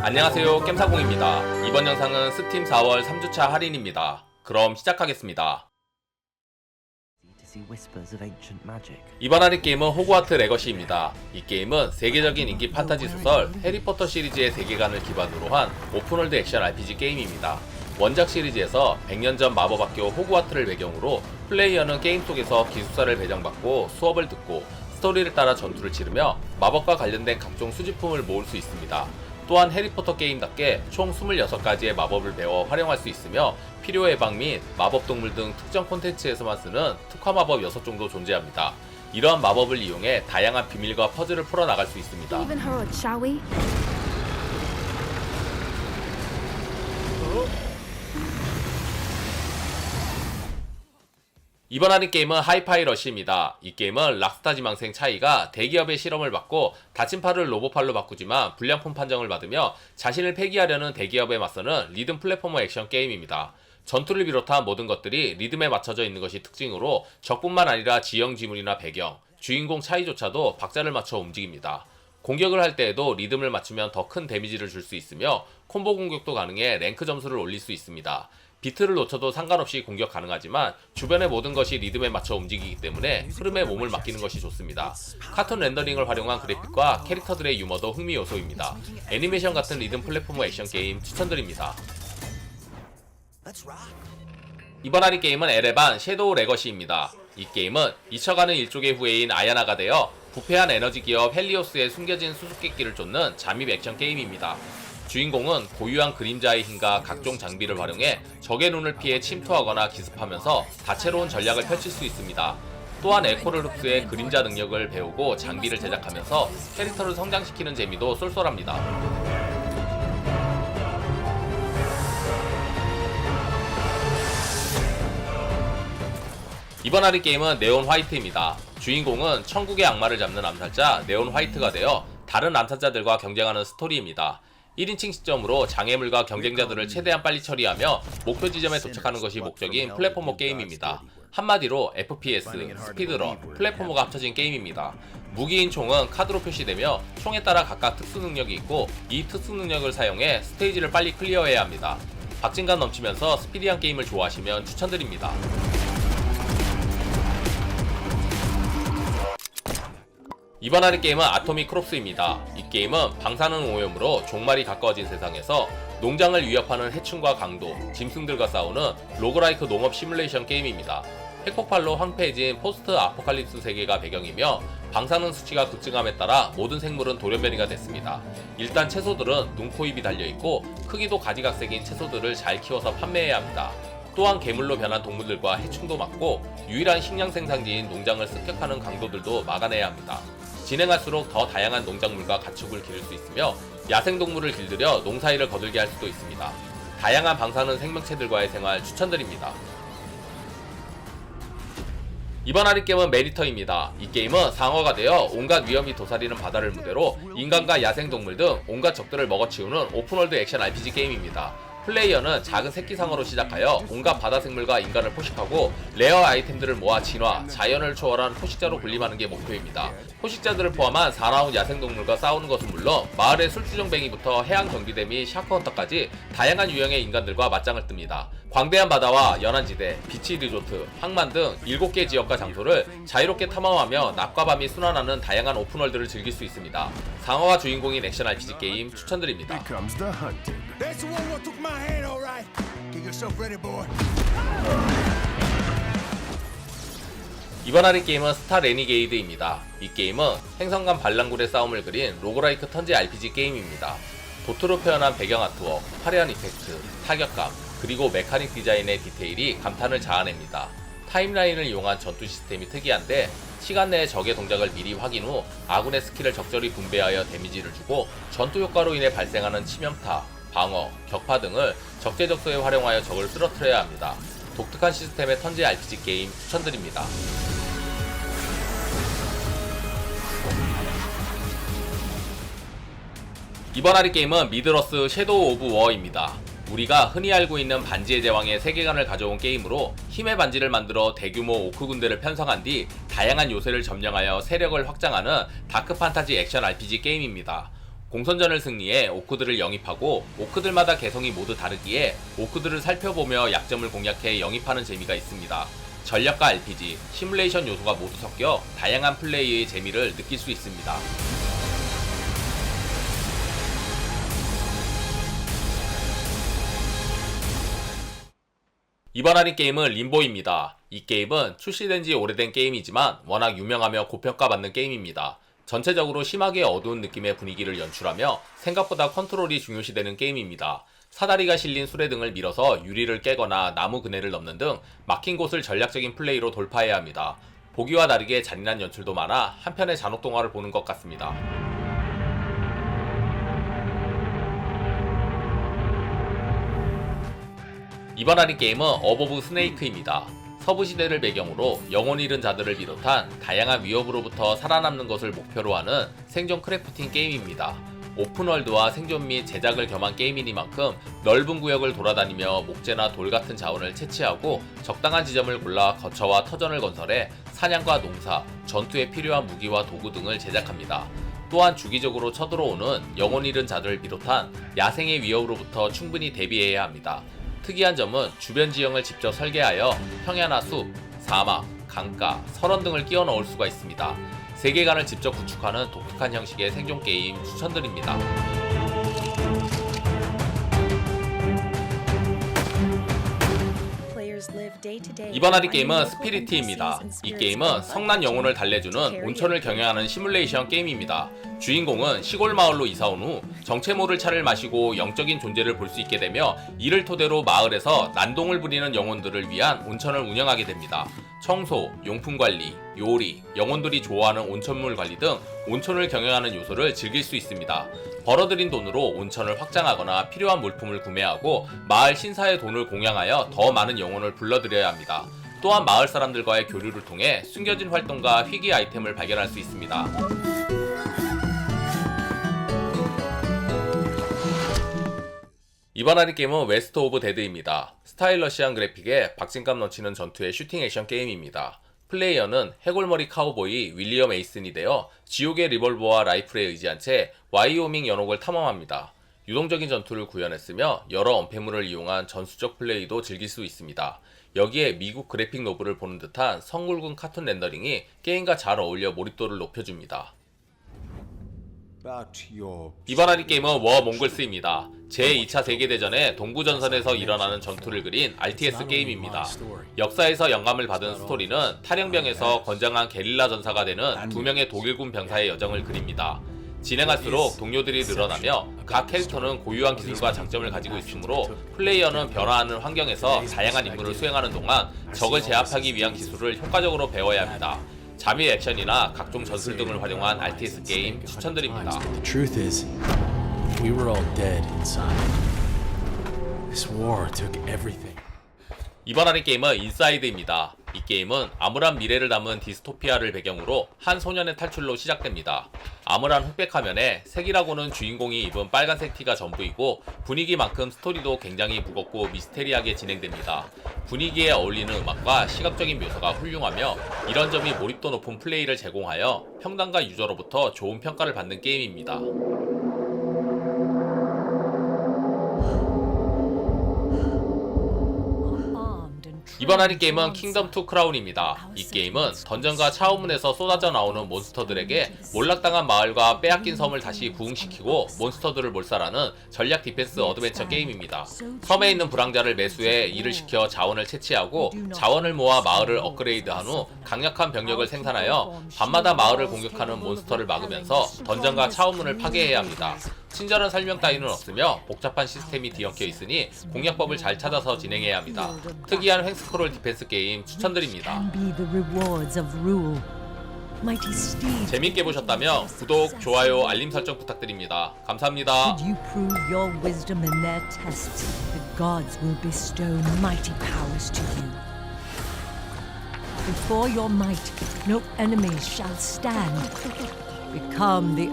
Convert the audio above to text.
안녕하세요, 겜사공입니다. 이번 영상은 스팀 4월 3주차 할인입니다. 그럼 시작하겠습니다. 이번 할인 게임은 호그와트 레거시입니다. 이 게임은 세계적인 인기 판타지 소설 해리포터 시리즈의 세계관을 기반으로 한 오픈월드 액션 RPG 게임입니다. 원작 시리즈에서 100년 전 마법학교 호그와트를 배경으로 플레이어는 게임 속에서 기숙사를 배정받고 수업을 듣고 스토리를 따라 전투를 치르며 마법과 관련된 각종 수집품을 모을 수 있습니다. 또한 해리포터 게임답게 총 26가지의 마법을 배워 활용할 수 있으며 필요 예방 및 마법 동물 등 특정 콘텐츠에서만 쓰는 특화 마법 6종도 존재합니다. 이러한 마법을 이용해 다양한 비밀과 퍼즐을 풀어나갈 수 있습니다. 이번 할인 게임은 하이파이 러시입니다. 이 게임은 락스타 지망생 차이가 대기업의 실험을 받고 다친 팔을 로봇팔로 바꾸지만 불량품 판정을 받으며 자신을 폐기하려는 대기업에 맞서는 리듬 플랫포머 액션 게임입니다. 전투를 비롯한 모든 것들이 리듬에 맞춰져 있는 것이 특징으로 적뿐만 아니라 지형 지물이나 배경, 주인공 차이조차도 박자를 맞춰 움직입니다. 공격을 할 때에도 리듬을 맞추면 더 큰 데미지를 줄 수 있으며 콤보 공격도 가능해 랭크 점수를 올릴 수 있습니다. 비트를 놓쳐도 상관없이 공격 가능하지만 주변의 모든 것이 리듬에 맞춰 움직이기 때문에 흐름에 몸을 맡기는 것이 좋습니다. 카툰 렌더링을 활용한 그래픽과 캐릭터들의 유머도 흥미 요소입니다. 애니메이션 같은 리듬 플랫포머 액션 게임 추천드립니다. 이번 할인 게임은 에레반 섀도우 레거시입니다. 이 게임은 잊혀가는 일족의 후예인 아야나가 되어 부패한 에너지 기업 헬리오스의 숨겨진 수수께끼를 쫓는 잠입 액션 게임입니다. 주인공은 고유한 그림자의 힘과 각종 장비를 활용해 적의 눈을 피해 침투하거나 기습하면서 다채로운 전략을 펼칠 수 있습니다. 또한 에코를 흡수해 그림자 능력을 배우고 장비를 제작하면서 캐릭터를 성장시키는 재미도 쏠쏠합니다. 이번 할인 게임은 네온 화이트입니다. 주인공은 천국의 악마를 잡는 암살자 네온 화이트가 되어 다른 암살자들과 경쟁하는 스토리입니다. 1인칭 시점으로 장애물과 경쟁자들을 최대한 빨리 처리하며 목표 지점에 도착하는 것이 목적인 플랫포머 게임입니다. 한마디로 FPS, 스피드런, 플랫포머가 합쳐진 게임입니다. 무기인 총은 카드로 표시되며 총에 따라 각각 특수 능력이 있고 이 특수 능력을 사용해 스테이지를 빨리 클리어해야 합니다. 박진감 넘치면서 스피디한 게임을 좋아하시면 추천드립니다. 이번 할인 게임은 아토믹 크롭스입니다. 이 게임은 방사능 오염으로 종말이 가까워진 세상에서 농장을 위협하는 해충과 강도, 짐승들과 싸우는 로그라이크 농업 시뮬레이션 게임입니다. 핵폭발로 황폐해진 포스트 아포칼립스 세계가 배경이며 방사능 수치가 급증함에 따라 모든 생물은 돌연변이가 됐습니다. 일단 채소들은 눈, 코, 입이 달려있고 크기도 가지각색인 채소들을 잘 키워서 판매해야 합니다. 또한 괴물로 변한 동물들과 해충도 막고 유일한 식량 생산지인 농장을 습격하는 강도들도 막아내야 합니다. 진행할수록 더 다양한 농작물과 가축을 기를 수 있으며 야생동물을 길들여 농사일을 거들게 할 수도 있습니다. 다양한 방사능 생명체들과의 생활 추천드립니다. 이번 할인 게임은 메리터입니다. 이 게임은 상어가 되어 온갖 위험이 도사리는 바다를 무대로 인간과 야생동물 등 온갖 적들을 먹어치우는 오픈월드 액션 RPG 게임입니다. 플레이어는 작은 새끼 상어로 시작하여 온갖 바다 생물과 인간을 포식하고 레어 아이템들을 모아 진화, 자연을 초월한 포식자로 군림하는 게 목표입니다. 포식자들을 포함한 4라운 야생동물과 싸우는 것은 물론 마을의 술주정뱅이부터 해양 경비대 및 샤크헌터까지 다양한 유형의 인간들과 맞짱을 뜹니다. 광대한 바다와 연안지대, 비치 리조트, 항만 등 7개 지역과 장소를 자유롭게 탐험하며 낮과 밤이 순환하는 다양한 오픈월드를 즐길 수 있습니다. 상어가 주인공인 액션 RPG 게임 추천드립니다. 이번 할인 게임은 스타 레니게이드입니다. 이 게임은 행성간 반란굴의 싸움을 그린 로그라이크 턴제 RPG 게임입니다. 도트로 표현한 배경 아트웍, 화려한 이펙트, 타격감, 그리고 메카닉 디자인의 디테일이 감탄을 자아냅니다. 타임라인을 이용한 전투 시스템이 특이한데 시간 내에 적의 동작을 미리 확인 후 아군의 스킬을 적절히 분배하여 데미지를 주고 전투 효과로 인해 발생하는 치명타, 방어, 격파 등을 적재적소에 활용하여 적을 쓰러뜨려야 합니다. 독특한 시스템의 턴제 RPG 게임 추천드립니다. 이번 할인 게임은 미드러스 섀도우 오브 워입니다. 우리가 흔히 알고 있는 반지의 제왕의 세계관을 가져온 게임으로 힘의 반지를 만들어 대규모 오크 군대를 편성한 뒤 다양한 요새를 점령하여 세력을 확장하는 다크 판타지 액션 RPG 게임입니다. 공선전을 승리해 오크들을 영입하고 오크들마다 개성이 모두 다르기에 오크들을 살펴보며 약점을 공략해 영입하는 재미가 있습니다. 전략과 RPG, 시뮬레이션 요소가 모두 섞여 다양한 플레이의 재미를 느낄 수 있습니다. 이번 할인 게임은 림보입니다. 이 게임은 출시된 지 오래된 게임이지만 워낙 유명하며 고평가받는 게임입니다. 전체적으로 심하게 어두운 느낌의 분위기를 연출하며 생각보다 컨트롤이 중요시되는 게임입니다. 사다리가 실린 수레 등을 밀어서 유리를 깨거나 나무 그네를 넘는 등 막힌 곳을 전략적인 플레이로 돌파해야 합니다. 보기와 다르게 잔인한 연출도 많아 한편의 잔혹동화를 보는 것 같습니다. 이번 할인 게임은 어보브 스네이크입니다. 서부시대를 배경으로 영혼 잃은 자들을 비롯한 다양한 위협으로부터 살아남는 것을 목표로 하는 생존 크래프팅 게임입니다. 오픈월드와 생존 및 제작을 겸한 게임이니만큼 넓은 구역을 돌아다니며 목재나 돌 같은 자원을 채취하고 적당한 지점을 골라 거처와 터전을 건설해 사냥과 농사, 전투에 필요한 무기와 도구 등을 제작합니다. 또한 주기적으로 쳐들어오는 영혼 잃은 자들을 비롯한 야생의 위협으로부터 충분히 대비해야 합니다. 특이한 점은 주변 지형을 직접 설계하여 평야나 숲, 사막, 강가, 설원 등을 끼워 넣을 수가 있습니다. 세계관을 직접 구축하는 독특한 형식의 생존 게임 추천드립니다. 이번 할인 게임은 스피리티입니다. 이 게임은 성난 영혼을 달래주는 온천을 경영하는 시뮬레이션 게임입니다. 주인공은 시골 마을로 이사온 후 정체 모를 차를 마시고 영적인 존재를 볼 수 있게 되며 이를 토대로 마을에서 난동을 부리는 영혼들을 위한 온천을 운영하게 됩니다. 청소, 용품 관리, 요리, 영혼들이 좋아하는 온천물 관리 등 온천을 경영하는 요소를 즐길 수 있습니다. 벌어들인 돈으로 온천을 확장하거나 필요한 물품을 구매하고 마을 신사의 돈을 공양하여 더 많은 영혼을 불러들여야 합니다. 또한 마을 사람들과의 교류를 통해 숨겨진 활동과 희귀 아이템을 발견할 수 있습니다. 이번 할인 게임은 웨스트 오브 데드입니다. 스타일러시한 그래픽에 박진감 넘치는 전투의 슈팅 액션 게임입니다. 플레이어는 해골머리 카우보이 윌리엄 에이슨이 되어 지옥의 리볼버와 라이플에 의지한 채 와이오밍 연옥을 탐험합니다. 유동적인 전투를 구현했으며 여러 언패물을 이용한 전술적 플레이도 즐길 수 있습니다. 여기에 미국 그래픽 노블을 보는 듯한 성굵은 카툰 렌더링이 게임과 잘 어울려 몰입도를 높여줍니다. 이번 할인 게임은 워 몽글스입니다. 제2차 세계대전의 동부전선에서 일어나는 전투를 그린 RTS 게임입니다. 역사에서 영감을 받은 스토리는 탈영병에서 건장한 게릴라 전사가 되는 두 명의 독일군 병사의 여정을 그립니다. 진행할수록 동료들이 늘어나며 각 캐릭터는 고유한 기술과 장점을 가지고 있으므로 플레이어는 변화하는 환경에서 다양한 임무를 수행하는 동안 적을 제압하기 위한 기술을 효과적으로 배워야 합니다. 잠입 액션이나 각종 전술 등을 활용한 RTS 게임 추천드립니다. The truth is, we were all dead inside. This war took everything. 이번 할인 게임은 인사이드입니다. 이 게임은 암울한 미래를 담은 디스토피아를 배경으로 한 소년의 탈출로 시작됩니다. 암울한 흑백 화면에 색이라고는 주인공이 입은 빨간색 티가 전부이고 분위기만큼 스토리도 굉장히 무겁고 미스테리하게 진행됩니다. 분위기에 어울리는 음악과 시각적인 묘사가 훌륭하며 이런 점이 몰입도 높은 플레이를 제공하여 평단과 유저로부터 좋은 평가를 받는 게임입니다. 이번 할인 게임은 킹덤 투 크라운입니다. 이 게임은 던전과 차우문에서 쏟아져 나오는 몬스터들에게 몰락당한 마을과 빼앗긴 섬을 다시 부흥시키고 몬스터들을 몰살하는 전략 디펜스 어드벤처 게임입니다. 섬에 있는 불황자를 매수해 일을 시켜 자원을 채취하고 자원을 모아 마을을 업그레이드한 후 강력한 병력을 생산하여 밤마다 마을을 공격하는 몬스터를 막으면서 던전과 차우문을 파괴해야 합니다. 친절한 설명 따위는 없으며 복잡한 시스템이 뒤엉켜 있으니 공략법을 잘 찾아서 진행해야 합니다. 특이한 횡스크롤 디펜스 게임 추천드립니다. 재밌게 보셨다면 구독, 좋아요, 알림 설정 부탁드립니다. 감사합니다. Before your might, no enemies shall stand. Become the